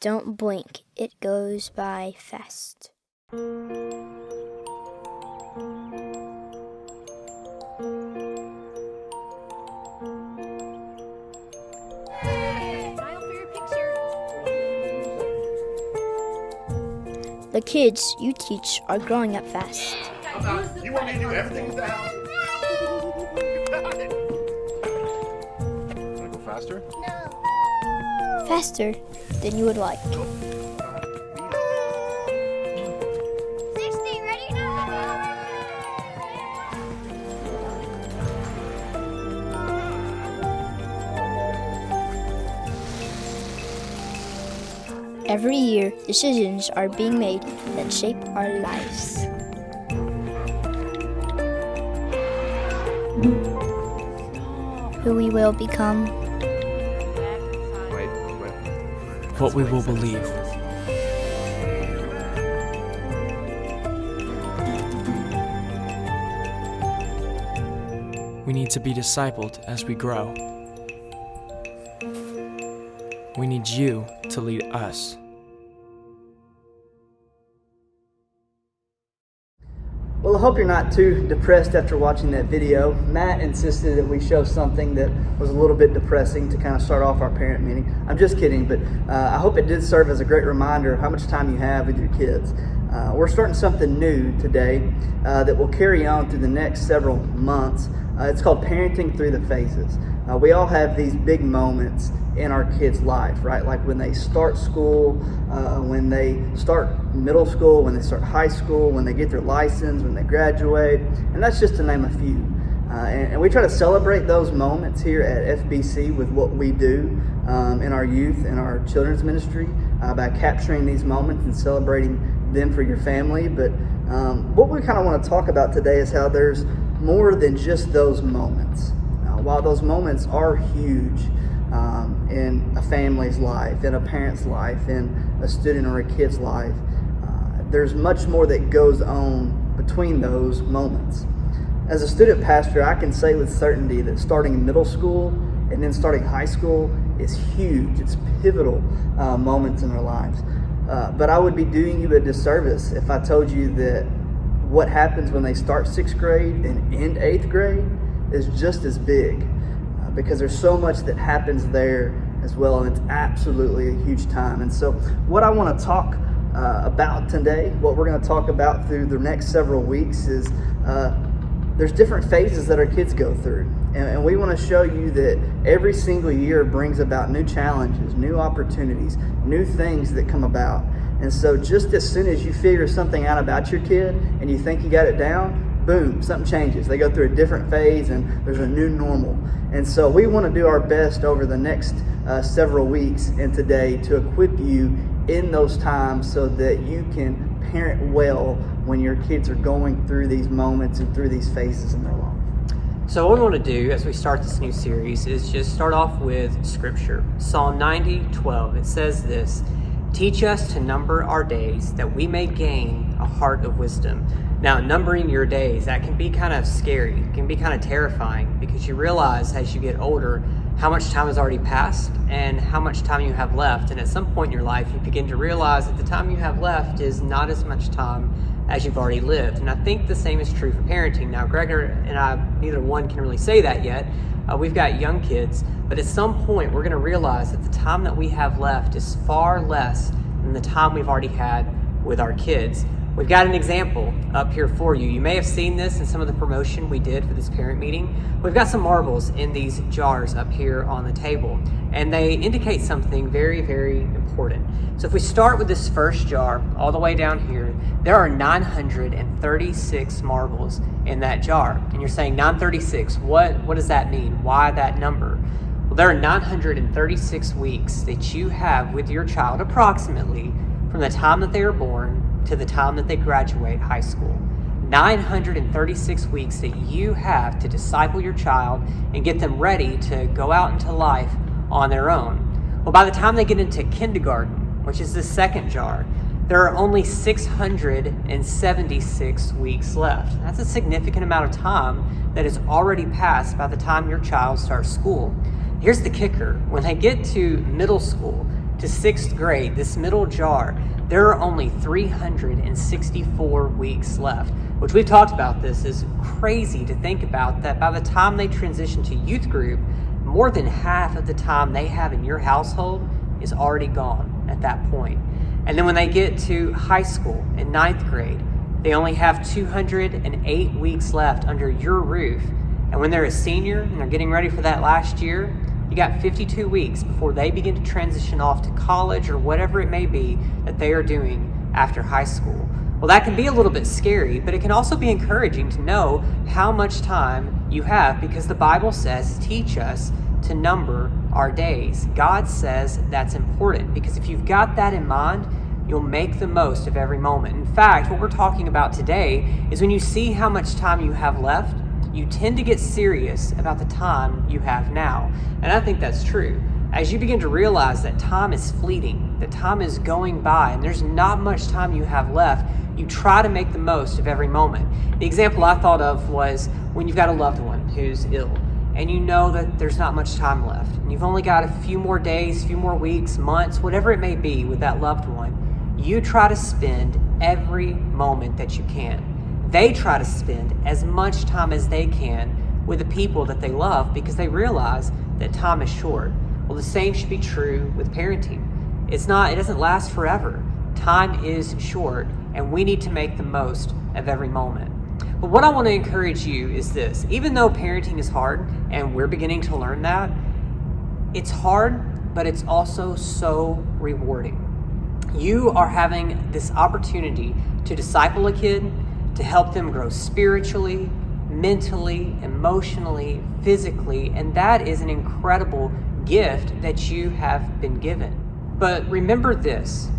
Don't blink, it goes by fast. The kids you teach are growing up fast. You want me to do everything with the house? Want to go faster? Faster than you would like. 60, ready now? Every year, decisions are being made that shape our lives. Who we will become, what we will believe. We need to be discipled as we grow. We need you to lead us. Well, I hope you're not too depressed after watching that video. Matt insisted that we show something that was a little bit depressing to kind of start off our parent meeting. I'm just kidding, but I hope it did serve as a great reminder of how much time you have with your kids. We're starting something new today that will carry on through the next several months. It's called Parenting Through the Phases. We all have these big moments in our kids' life, right? Like when they start school, when they start middle school, when they start high school, when they get their license, when they graduate, and that's just to name a few. And we try to celebrate those moments here at FBC with what we do in our youth and our children's ministry by capturing these moments and celebrating them for your family. But what we kind of want to talk about today is how there's more than just those moments. While those moments are huge in a family's life, in a parent's life, in a student or a kid's life, there's much more that goes on between those moments. As a student pastor, I can say with certainty that starting middle school and then starting high school is huge. It's pivotal moments in our lives. But I would be doing you a disservice if I told you that what happens when they start 6th grade and end 8th grade is just as big, because there's so much that happens there as well, and it's absolutely a huge time. And so what I want to talk about today, what we're going to talk about through the next several weeks is there's different phases that our kids go through, and we want to show you that every single year brings about new challenges, new opportunities, new things that come about. And so just as soon as you figure something out about your kid and you think you got it down, boom, something changes. They go through a different phase and there's a new normal. And so we want to do our best over the next several weeks and today to equip you in those times so that you can parent well when your kids are going through these moments and through these phases in their life. So what we want to do as we start this new series is just start off with scripture. Psalm 90:12, it says this: "Teach us to number our days that we may gain a heart of wisdom." Now, numbering your days, that can be kind of scary. It can be kind of terrifying because you realize as you get older how much time has already passed and how much time you have left. And at some point in your life, you begin to realize that the time you have left is not as much time as you've already lived. And I think the same is true for parenting. Now, Gregor and I, neither one can really say that yet. We've got young kids, but at some point we're going to realize that the time that we have left is far less than the time we've already had with our kids. We've got an example up here for you. You may have seen this in some of the promotion we did for this parent meeting. We've got some marbles in these jars up here on the table, and they indicate something very, very important. So if we start with this first jar all the way down here, there are 936 marbles in that jar. And you're saying 936, what does that mean? Why that number? Well, there are 936 weeks that you have with your child approximately from the time that they are born to the time that they graduate high school. 936 weeks that you have to disciple your child and get them ready to go out into life on their own. Well, by the time they get into kindergarten, which is the second jar, there are only 676 weeks left. That's a significant amount of time that is already passed by the time your child starts school. Here's the kicker. When they get to middle school, to 6th grade, this middle jar, there are only 364 weeks left, which we've talked about. This is crazy to think about, that by the time they transition to youth group, more than half of the time they have in your household is already gone at that point. And then when they get to high school in 9th grade, they only have 208 weeks left under your roof. And when they're a senior and they're getting ready for that last year, you got 52 weeks before they begin to transition off to college or whatever it may be that they are doing after high school. Well, that can be a little bit scary, but it can also be encouraging to know how much time you have, because the Bible says, teach us to number our days. God says that's important, because if you've got that in mind, you'll make the most of every moment. In fact, what we're talking about today is when you see how much time you have left, you tend to get serious about the time you have now. And I think that's true. As you begin to realize that time is fleeting, that time is going by, and there's not much time you have left, you try to make the most of every moment. The example I thought of was when you've got a loved one who's ill, and you know that there's not much time left, and you've only got a few more days, few more weeks, months, whatever it may be with that loved one. You try to spend every moment that you can. They try to spend as much time as they can with the people that they love, because they realize that time is short. Well, the same should be true with parenting. It doesn't last forever. Time is short, and we need to make the most of every moment. But what I want to encourage you is this: even though parenting is hard, and we're beginning to learn that, it's hard, but it's also so rewarding. You are having this opportunity to disciple a kid, to help them grow spiritually, mentally, emotionally, physically, and that is an incredible gift that you have been given. But remember this: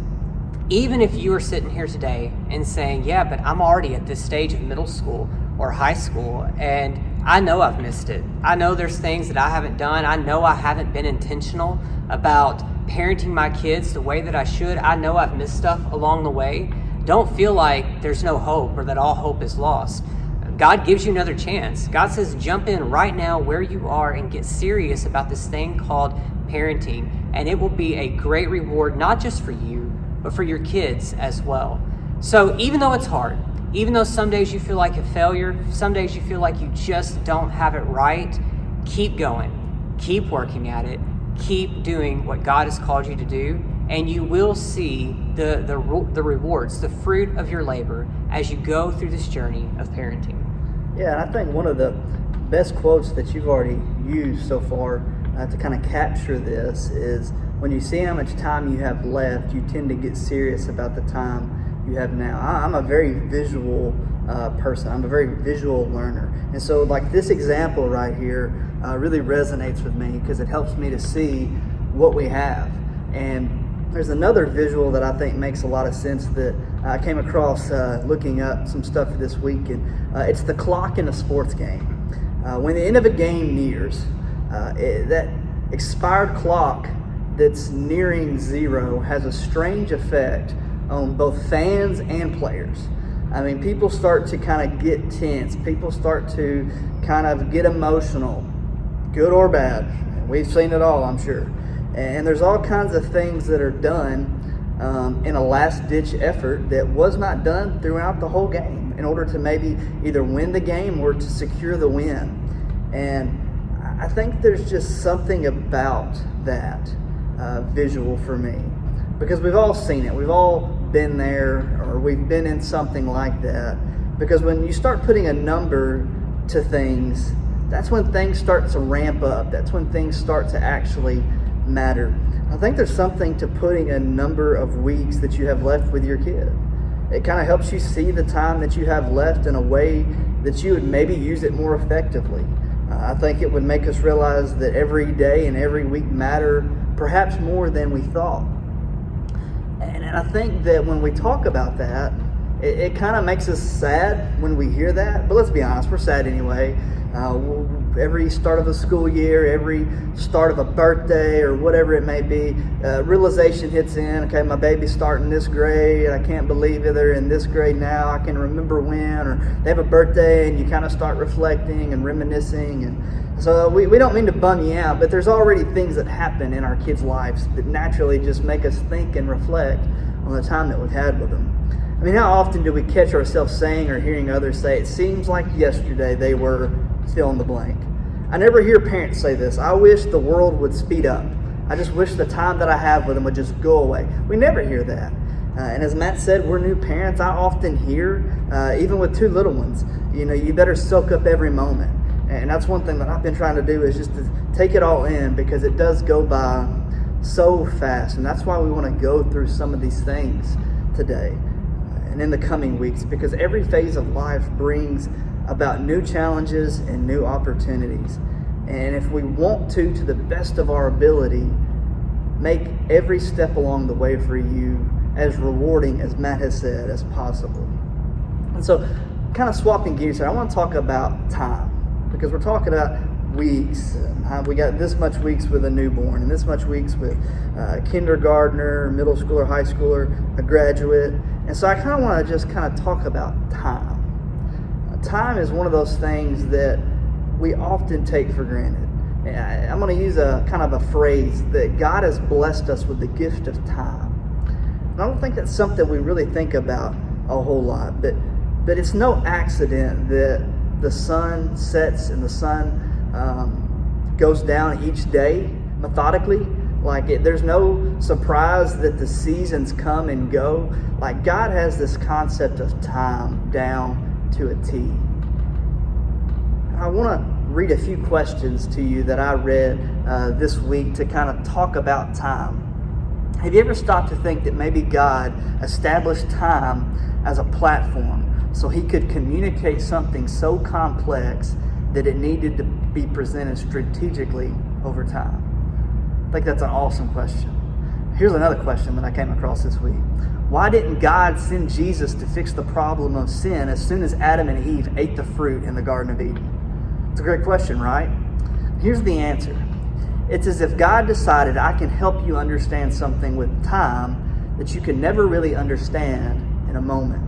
even if you are sitting here today and saying, yeah, but I'm already at this stage of middle school or high school, and I know I've missed it. I know there's things that I haven't done. I know I haven't been intentional about parenting my kids the way that I should. I know I've missed stuff along the way. Don't feel like there's no hope or that all hope is lost. God gives you another chance. God says, jump in right now where you are and get serious about this thing called parenting, and it will be a great reward, not just for you, but for your kids as well. So even though it's hard, even though some days you feel like a failure, some days you feel like you just don't have it right, keep going, keep working at it, keep doing what God has called you to do, and you will see the rewards, the fruit of your labor as you go through this journey of parenting. Yeah, and I think one of the best quotes that you've already used so far to kind of capture this is, when you see how much time you have left, you tend to get serious about the time you have now. I'm a very visual person. I'm a very visual learner. And so like this example right here really resonates with me, because it helps me to see what we have. And there's another visual that I think makes a lot of sense that I came across looking up some stuff for this week, and it's the clock in a sports game. When the end of a game nears, that expired clock that's nearing zero has a strange effect on both fans and players. I mean, people start to kind of get tense. People start to kind of get emotional, good or bad. We've seen it all, I'm sure. And there's all kinds of things that are done in a last-ditch effort that was not done throughout the whole game in order to maybe either win the game or to secure the win. And I think there's just something about that visual for me, because we've all seen it. We've all been there, or we've been in something like that. Because when you start putting a number to things, that's when things start to ramp up. That's when things start to actually matter. I think there's something to putting a number of weeks that you have left with your kid. It kind of helps you see the time that you have left in a way that you would maybe use it more effectively. I think it would make us realize that every day and every week matter perhaps more than we thought. And I think that when we talk about that, it kind of makes us sad when we hear that. But let's be honest, we're sad anyway. Every start of a school year, every start of a birthday or whatever it may be, realization hits in. Okay, my baby's starting this grade. I can't believe it, they're in this grade now. I can remember when. Or they have a birthday and you kind of start reflecting and reminiscing. And So we don't mean to bum you out, but there's already things that happen in our kids' lives that naturally just make us think and reflect on the time that we've had with them. I mean, how often do we catch ourselves saying or hearing others say, it seems like yesterday they were fill in the blank? I never hear parents say this. I wish the world would speed up. I just wish the time that I have with them would just go away. We never hear that. And as Matt said, we're new parents. I often hear, even with 2 little ones, you better soak up every moment. And that's one thing that I've been trying to do, is just to take it all in, because it does go by so fast. And that's why we want to go through some of these things today and in the coming weeks, because every phase of life brings about new challenges and new opportunities. And if we want to the best of our ability, make every step along the way for you as rewarding, as Matt has said, as possible. And so, kind of swapping gears here, I want to talk about time, because we're talking about weeks. We got this much weeks with a newborn, and this much weeks with a kindergartner, middle schooler, high schooler, a graduate. And so I kind of want to just kind of talk about time. Time is one of those things that we often take for granted. I'm going to use a kind of a phrase that God has blessed us with the gift of time. And I don't think that's something we really think about a whole lot, but it's no accident that the sun sets and the sun goes down each day methodically. There's no surprise that the seasons come and go. Like, God has this concept of time down to a T. And I want to read a few questions to you that I read this week to kind of talk about time. Have you ever stopped to think that maybe God established time as a platform so he could communicate something so complex that it needed to be presented strategically over time? I think that's an awesome question. Here's another question that I came across this week. Why didn't God send Jesus to fix the problem of sin as soon as Adam and Eve ate the fruit in the Garden of Eden? It's a great question, right? Here's the answer. It's as if God decided, I can help you understand something with time that you can never really understand in a moment.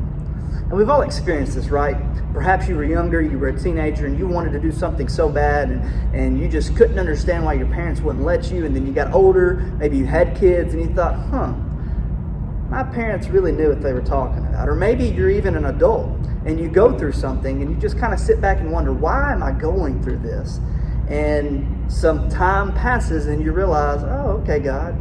And we've all experienced this, right? Perhaps you were younger, you were a teenager, and you wanted to do something so bad, and you just couldn't understand why your parents wouldn't let you, and then you got older, maybe you had kids, and you thought, my parents really knew what they were talking about. Or maybe you're even an adult, and you go through something, and you just kind of sit back and wonder, why am I going through this? And some time passes, and you realize, oh, okay, God,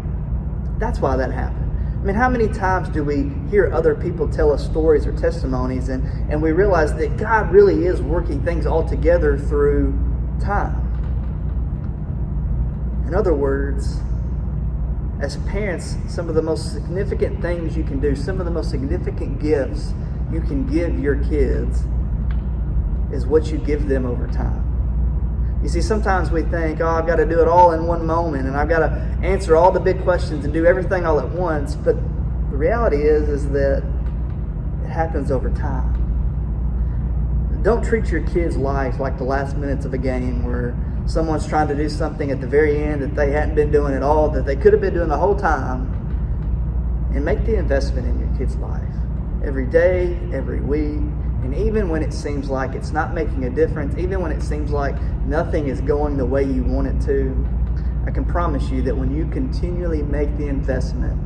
that's why that happened. I mean, how many times do we hear other people tell us stories or testimonies, and we realize that God really is working things all together through time? In other words, as parents, some of the most significant things you can do, some of the most significant gifts you can give your kids is what you give them over time. You see, sometimes we think, I've got to do it all in one moment, and I've got to answer all the big questions and do everything all at once. But the reality is that it happens over time. Don't treat your kid's life like the last minutes of a game where someone's trying to do something at the very end that they hadn't been doing at all, that they could have been doing the whole time. And make the investment in your kid's life every day, every week. And even when it seems like it's not making a difference, even when it seems like nothing is going the way you want it to, I can promise you that when you continually make the investment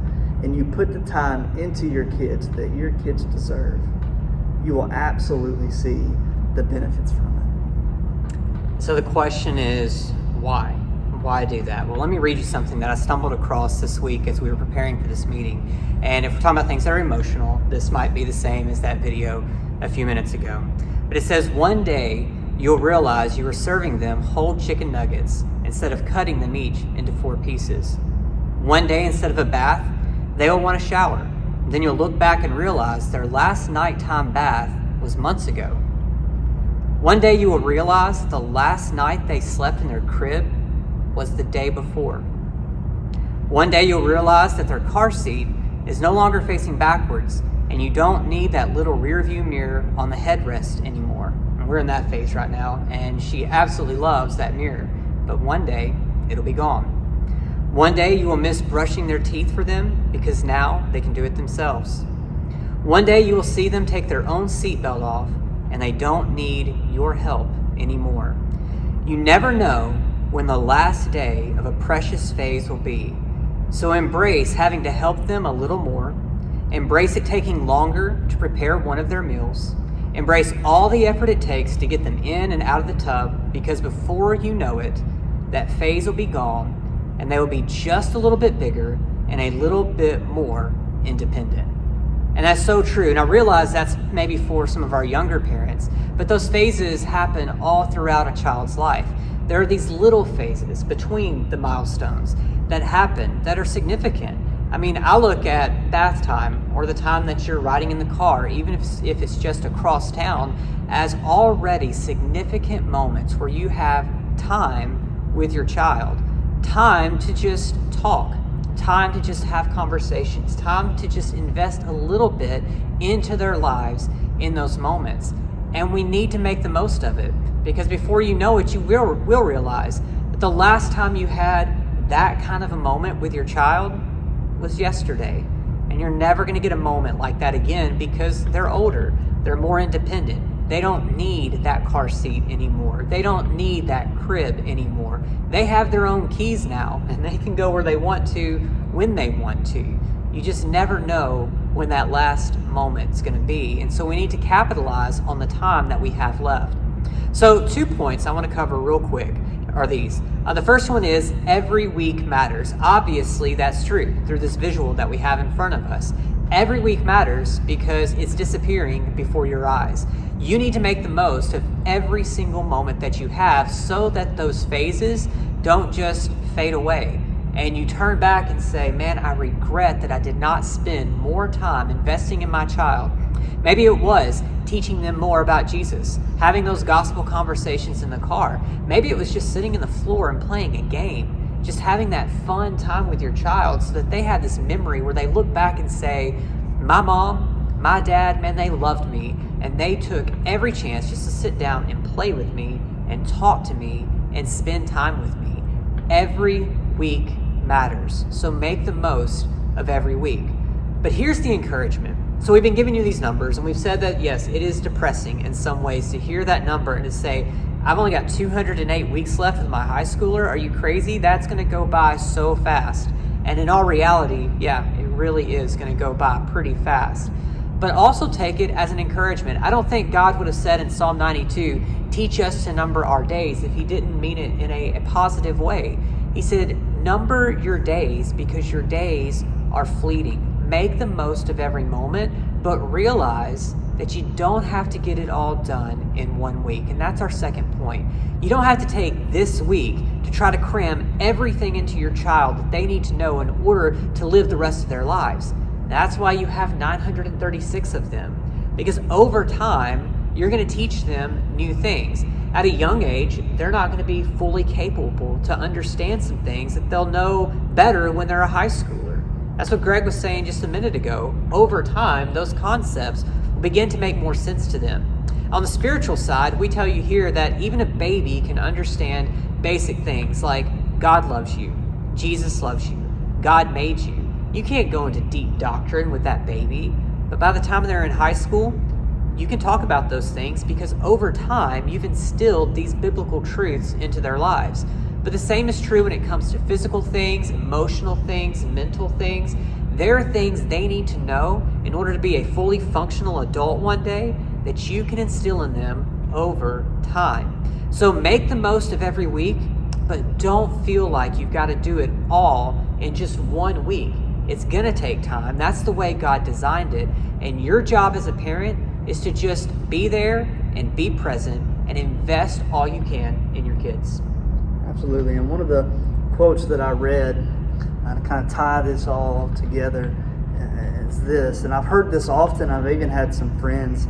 and you put the time into your kids that your kids deserve, you will absolutely see the benefits from it. So the question is, why? Why do that? Well, let me read you something that I stumbled across this week as we were preparing for this meeting. And if we're talking about things that are emotional, this might be the same as that video a few minutes ago. But it says, one day you'll realize you were serving them whole chicken nuggets instead of cutting them each into 4 pieces. One day, instead of a bath, they will want a shower. Then you'll look back and realize their last nighttime bath was months ago. One day you will realize the last night they slept in their crib was the day before. One day you'll realize that their car seat is no longer facing backwards, and you don't need that little rear view mirror on the headrest anymore. And we're in that phase right now, and she absolutely loves that mirror. But one day, it'll be gone. One day you will miss brushing their teeth for them because now they can do it themselves. One day you will see them take their own seatbelt off, and they don't need your help anymore. You never know when the last day of a precious phase will be. So embrace having to help them a little more. Embrace it taking longer to prepare one of their meals. Embrace all the effort it takes to get them in and out of the tub, because before you know it, that phase will be gone and they will be just a little bit bigger and a little bit more independent. And that's so true. And I realize that's maybe for some of our younger parents, but those phases happen all throughout a child's life. There are these little phases between the milestones that happen that are significant. I mean, I look at bath time or the time that you're riding in the car, even if it's just across town, as already significant moments where you have time with your child, time to just talk, time to just have conversations, time to just invest a little bit into their lives in those moments. And we need to make the most of it, because before you know it, you will realize that the last time you had that kind of a moment with your child was yesterday. And you're never going to get a moment like that again, because they're older, they're more independent. They don't need that car seat anymore. They don't need that crib anymore. They have their own keys now, and they can go where they want to, when they want to. You just never know when that last moment's going to be. And so we need to capitalize on the time that we have left. So 2 points I want to cover real quick are these. The first one is every week matters. Obviously, that's true through this visual that we have in front of us. Every week matters because it's disappearing before your eyes. You need to make the most of every single moment that you have so that those phases don't just fade away. And you turn back and say, man, I regret that I did not spend more time investing in my child. Maybe it was teaching them more about Jesus, having those gospel conversations in the car. Maybe it was just sitting on the floor and playing a game, just having that fun time with your child so that they had this memory where they look back and say, my mom, my dad, man, they loved me, and they took every chance just to sit down and play with me and talk to me and spend time with me. Every week matters, so make the most of every week. But here's the encouragement. So we've been giving you these numbers, and we've said that, yes, it is depressing in some ways to hear that number and to say, I've only got 208 weeks left with my high schooler. Are you crazy? That's going to go by so fast. And in all reality, yeah, it really is going to go by pretty fast. But also take it as an encouragement. I don't think God would have said in Psalm 92, teach us to number our days, if he didn't mean it in a positive way. He said, number your days because your days are fleeting. Make the most of every moment, but realize that you don't have to get it all done in 1 week. And that's our second point. You don't have to take this week to try to cram everything into your child that they need to know in order to live the rest of their lives. That's why you have 936 of them, because over time, you're going to teach them new things. At a young age, they're not going to be fully capable to understand some things that they'll know better when they're a high schooler. That's what Greg was saying just a minute ago. Over time, those concepts will begin to make more sense to them. On the spiritual side, we tell you here that even a baby can understand basic things like God loves you, Jesus loves you, God made you. You can't go into deep doctrine with that baby, but by the time they're in high school, you can talk about those things because over time, you've instilled these biblical truths into their lives. But the same is true when it comes to physical things, emotional things, mental things. There are things they need to know in order to be a fully functional adult one day that you can instill in them over time. So make the most of every week, but don't feel like you've got to do it all in just 1 week. It's going to take time. That's the way God designed it. And your job as a parent is to just be there and be present and invest all you can in your kids. Absolutely. And one of the quotes that I read to kind of tie this all together is this. And I've heard this often. I've even had some friends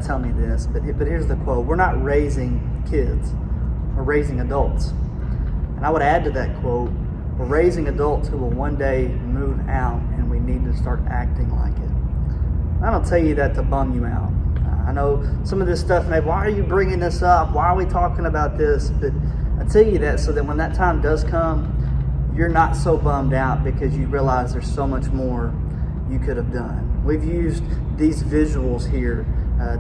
tell me this. But here's the quote. We're not raising kids. We're raising adults. And I would add to that quote, we're raising adults who will one day move out, and we need to start acting like it. I don't tell you that to bum you out. I know some of this stuff, maybe, why are you bringing this up? Why are we talking about this? But I tell you that so that when that time does come, you're not so bummed out because you realize there's so much more you could have done. We've used these visuals here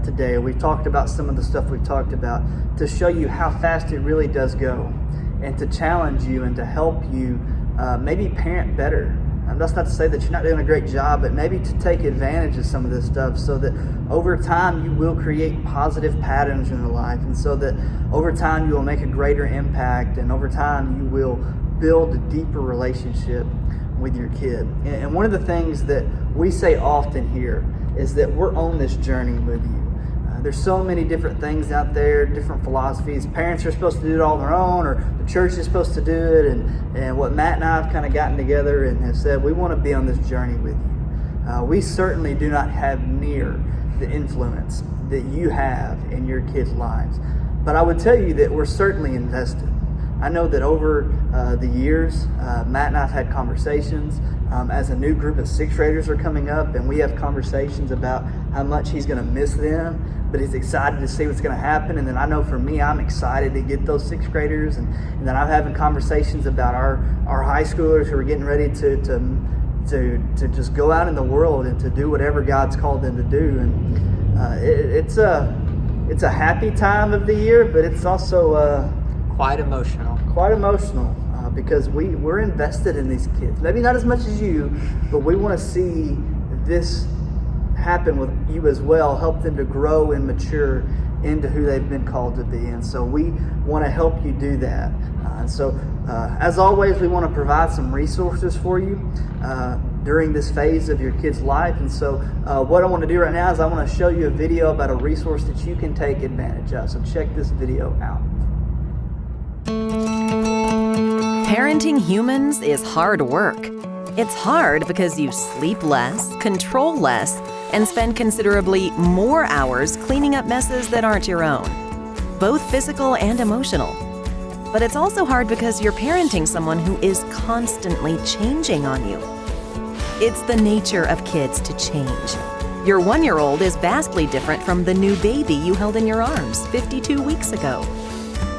today. We've talked about some of the stuff we've talked about to show you how fast it really does go, and to challenge you and to help you maybe parent better. And that's not to say that you're not doing a great job, but maybe to take advantage of some of this stuff so that over time you will create positive patterns in your life, and so that over time you will make a greater impact, and over time you will build a deeper relationship with your kid. And one of the things that we say often here is that we're on this journey with you. There's so many different things out there, different philosophies. Parents are supposed to do it all on their own, or the church is supposed to do it. And what Matt and I have kind of gotten together and have said, we want to be on this journey with you. We certainly do not have near the influence that you have in your kids' lives. But I would tell you that we're certainly invested. I know that over the years, Matt and I have had conversations as a new group of sixth graders are coming up, and we have conversations about how much he's going to miss them, but he's excited to see what's going to happen. And then I know for me, I'm excited to get those sixth graders, and then I'm having conversations about our high schoolers who are getting ready to just go out in the world and to do whatever God's called them to do. And it's a happy time of the year, but it's also Quite emotional. Because we're invested in these kids. Maybe not as much as you, but we want to see this happen with you as well, help them to grow and mature into who they've been called to be. And so we want to help you do that. As always, we want to provide some resources for you during this phase of your kid's life. And so what I want to do right now is I want to show you a video about a resource that you can take advantage of. So check this video out. Parenting humans is hard work. It's hard because you sleep less, control less, and spend considerably more hours cleaning up messes that aren't your own, both physical and emotional. But it's also hard because you're parenting someone who is constantly changing on you. It's the nature of kids to change. Your 1-year-old is vastly different from the new baby you held in your arms 52 weeks ago.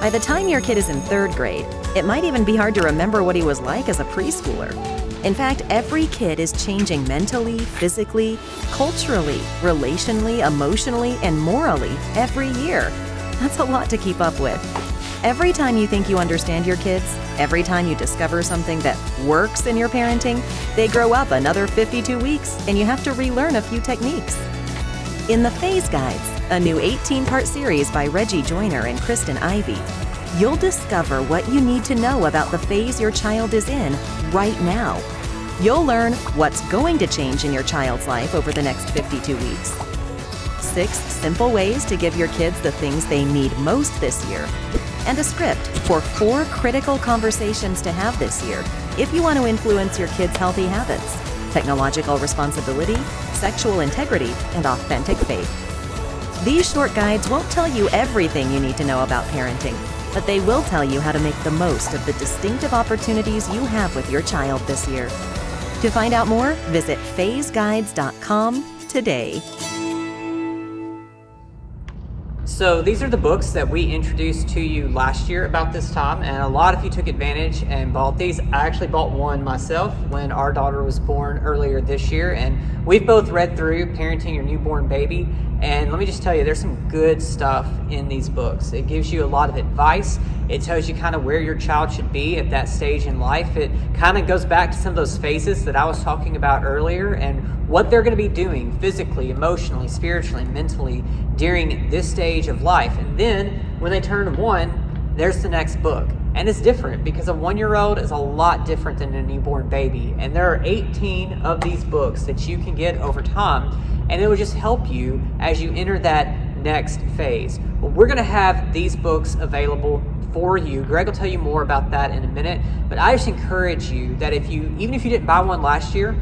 By the time your kid is in 3rd grade, it might even be hard to remember what he was like as a preschooler. In fact, every kid is changing mentally, physically, culturally, relationally, emotionally, and morally every year. That's a lot to keep up with. Every time you think you understand your kids, every time you discover something that works in your parenting, they grow up another 52 weeks and you have to relearn a few techniques. In the Phase Guides, a new 18-part series by Reggie Joyner and Kristen Ivy, you'll discover what you need to know about the phase your child is in right now. You'll learn what's going to change in your child's life over the next 52 weeks. 6 simple ways to give your kids the things they need most this year. And a script for 4 critical conversations to have this year if you want to influence your kids' healthy habits: technological responsibility, sexual integrity, and authentic faith. These short guides won't tell you everything you need to know about parenting, but they will tell you how to make the most of the distinctive opportunities you have with your child this year. To find out more, visit phaseguides.com today. So these are the books that we introduced to you last year about this time, and a lot of you took advantage and bought these. I actually bought one myself when our daughter was born earlier this year, and we've both read through Parenting Your Newborn Baby, and let me just tell you, there's some good stuff in these books. It gives you a lot of advice. It tells you kind of where your child should be at that stage in life. It kind of goes back to some of those phases that I was talking about earlier and what they're going to be doing physically, emotionally, spiritually, mentally during this stage of life. And then when they turn 1, there's the next book. And it's different because a 1-year-old is a lot different than a newborn baby. And there are 18 of these books that you can get over time, and it will just help you as you enter that next phase. Well, we're going to have these books available for you. Greg will tell you more about that in a minute, but I just encourage you that even if you didn't buy one last year,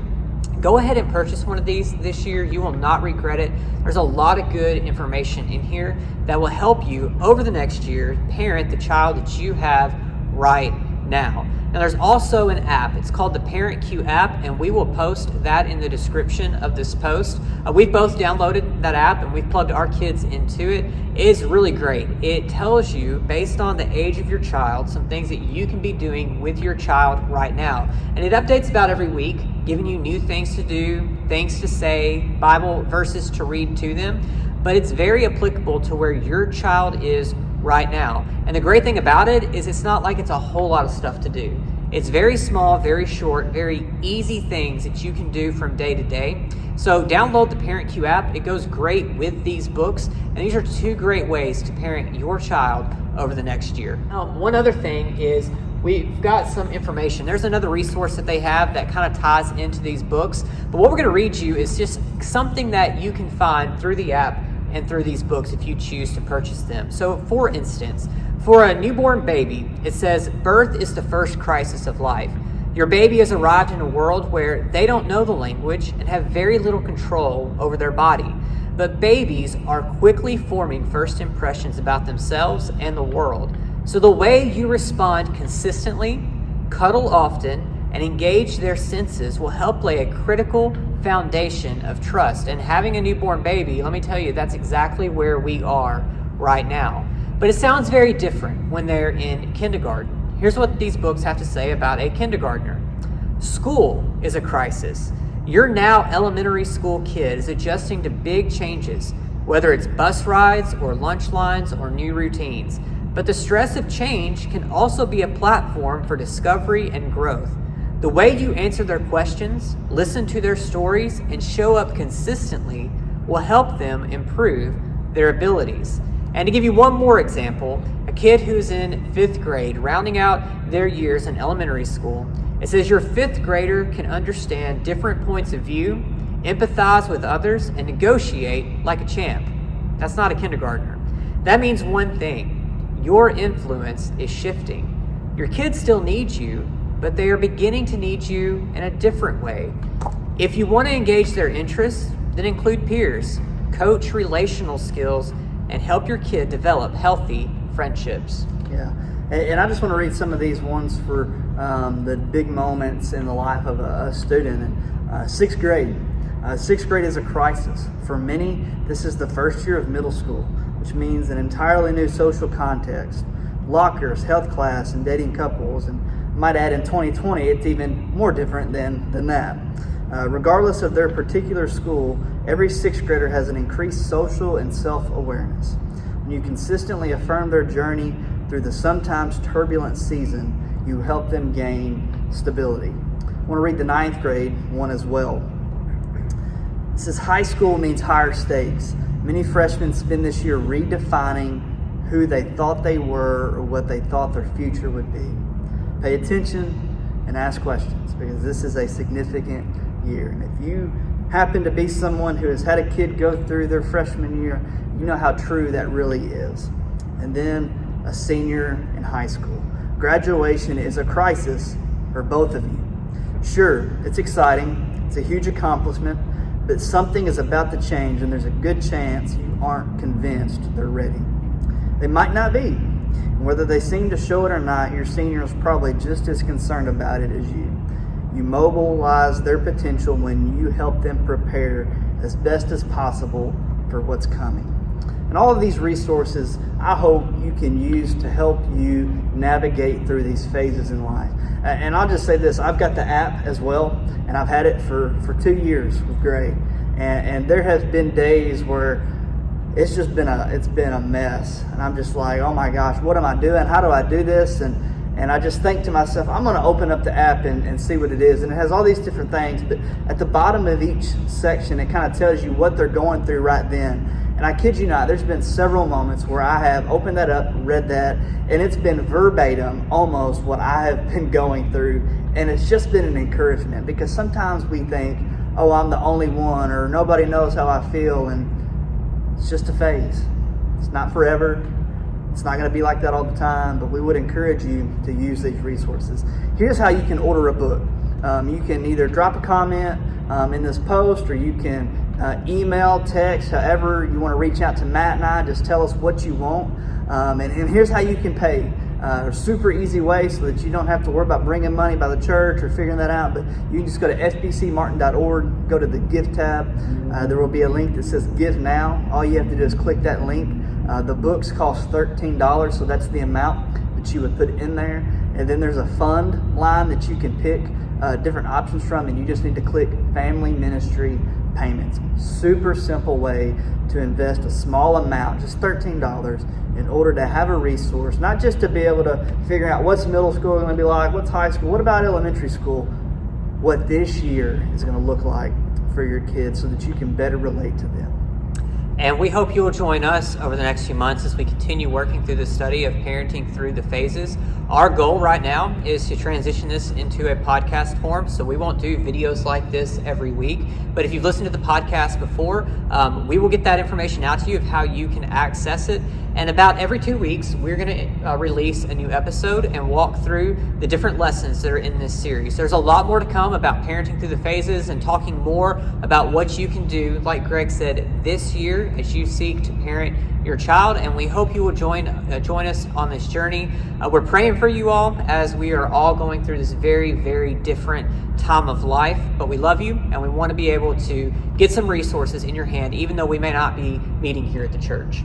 go ahead and purchase one of these this year. You will not regret it. There's a lot of good information in here that will help you over the next year parent the child that you have right now. Now there's also an app. It's called the ParentQ app, and we will post that in the description of this post. We've both downloaded that app and we've plugged our kids into it. It is really great. It tells you, based on the age of your child, some things that you can be doing with your child right now. And it updates about every week, giving you new things to do, things to say, Bible verses to read to them. but it's very applicable to where your child is right now. And the great thing about it is it's not like it's a whole lot of stuff to do. It's very small, very short, very easy things that you can do from day to day. So download the ParentCue app. It goes great with these books, and these are 2 great ways to parent your child over the next year. Now, one other thing is we've got some information. There's another resource that they have that kind of ties into these books, but what we're going to read you is just something that you can find through the app and through these books if you choose to purchase them. So for instance, for a newborn baby, it says, birth is the first crisis of life. Your baby has arrived in a world where they don't know the language and have very little control over their body. But babies are quickly forming first impressions about themselves and the world. So the way you respond consistently, cuddle often, and engage their senses will help lay a critical foundation of trust. And having a newborn baby, let me tell you, that's exactly where we are right now. But it sounds very different when they're in kindergarten. Here's what these books have to say about a kindergartner. School is a crisis. Your now elementary school kid is adjusting to big changes, whether it's bus rides or lunch lines or new routines. But the stress of change can also be a platform for discovery and growth. The way you answer their questions, listen to their stories, and show up consistently will help them improve their abilities. And to give you one more example, a kid who's in 5th grade, rounding out their years in elementary school, it says your 5th grader can understand different points of view, empathize with others, and negotiate like a champ. That's not a kindergartner. That means one thing: your influence is shifting. Your kids still need you, but they are beginning to need you in a different way. If you want to engage their interests, then include peers, coach relational skills, and help your kid develop healthy friendships. Yeah, and I just want to read some of these ones for the big moments in the life of a student. And 6th grade. 6th grade is a crisis. For many, this is the first year of middle school, which means an entirely new social context, lockers, health class, and dating couples. And I might add, in 2020, it's even more different than that. Regardless of their particular school, every 6th grader has an increased social and self-awareness. When you consistently affirm their journey through the sometimes turbulent season, you help them gain stability. I want to read the 9th grade one as well. It says, high school means higher stakes. Many freshmen spend this year redefining who they thought they were or what they thought their future would be. Pay attention and ask questions, because this is a significant year. And if you happen to be someone who has had a kid go through their freshman year, you know how true that really is. And then a senior in high school. Graduation is a crisis for both of you. Sure, it's exciting, it's a huge accomplishment, but something is about to change, and there's a good chance you aren't convinced they're ready. They might not be. And whether they seem to show it or not, your senior is probably just as concerned about it as you. You mobilize their potential when you help them prepare as best as possible for what's coming. And all of these resources, I hope you can use to help you navigate through these phases in life. And I'll just say this, I've got the app as well, and I've had it for 2 years with Gray. And there has been days where it's been a mess. And I'm just like, oh my gosh, what am I doing? How do I do this? And I just think to myself, I'm going to open up the app and see what it is. And it has all these different things, but at the bottom of each section, it kind of tells you what they're going through right then. And I kid you not, there's been several moments where I have opened that up, read that, and it's been verbatim almost what I have been going through. And it's just been an encouragement, because sometimes we think, oh, I'm the only one, or nobody knows how I feel, and it's just a phase. It's not forever. It's not going to be like that all the time, but we would encourage you to use these resources. Here's how you can order a book. You can either drop a comment in this post, or you can email, text, however you want to reach out to Matt and I. Just tell us what you want. And here's how you can pay. A super easy way so that you don't have to worry about bringing money by the church or figuring that out. But you can just go to fbcmartin.org, go to the Give tab. There will be a link that says Give Now. All you have to do is click that link. The books cost $13, so that's the amount that you would put in there. And then there's a fund line that you can pick different options from, and you just need to click Family Ministry payments. Super simple way to invest a small amount, just $13, in order to have a resource, not just to be able to figure out what's middle school going to be like, what's high school, what about elementary school, what this year is going to look like for your kids so that you can better relate to them. And we hope you will join us over the next few months as we continue working through the study of parenting through the phases. Our goal right now is to transition this into a podcast form, so we won't do videos like this every week. But if you've listened to the podcast before, we will get that information out to you of how you can access it. And about every 2 weeks, we're going to release a new episode and walk through the different lessons that are in this series. There's a lot more to come about parenting through the phases and talking more about what you can do, like Greg said, this year as you seek to parent your child. And we hope you will join us on this journey. We're praying for you all as we are all going through this very, very different time of life. But we love you, and we want to be able to get some resources in your hand, even though we may not be meeting here at the church.